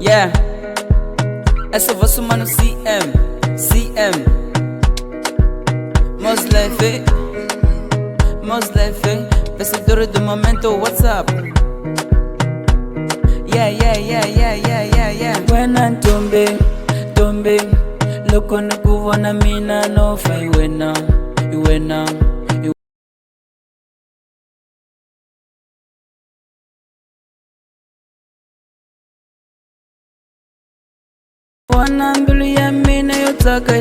Yeah, essa vossa mano CM Moslefe, vencedor do momento WhatsApp. Yeah. When I'm tombe, loko nikuvona mina no fa iwe na wana mbilu ya mina yo taka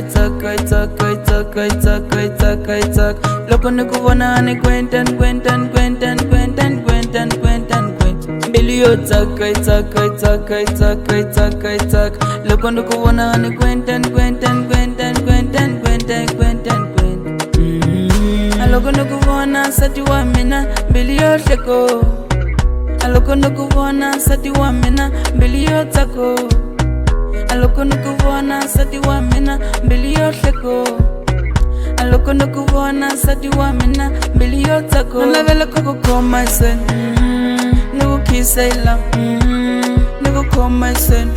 loko nikuvona ni kwentan mbilu yo taka loko nikuvona ni kwentan aloko nikuvona sati wa mina mbilu yo hleko aloko nikuvona sati wa mina mbilu yo tako aloko nikuvona sati wa mina mbili yo hleko aloko nikuvona sati wa mina mbili yo tako nalavela kukukoma sen nikukhisaila nikukoma sen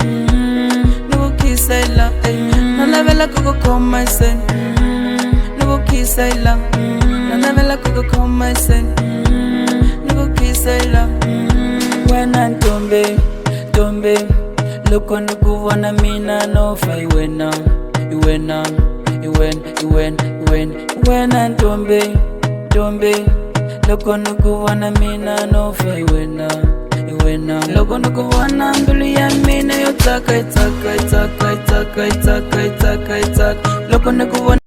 nikukhisaila nalavela kukukoma sen nikukhisaila nalavela kukukoma sen nikukhisaila wena ntombe loko nikuvona mina no fa iwe na ntombe loko nikuvona mina no fa iwe na loko nikuvona mbilu ya mina yo taka loko nikuvona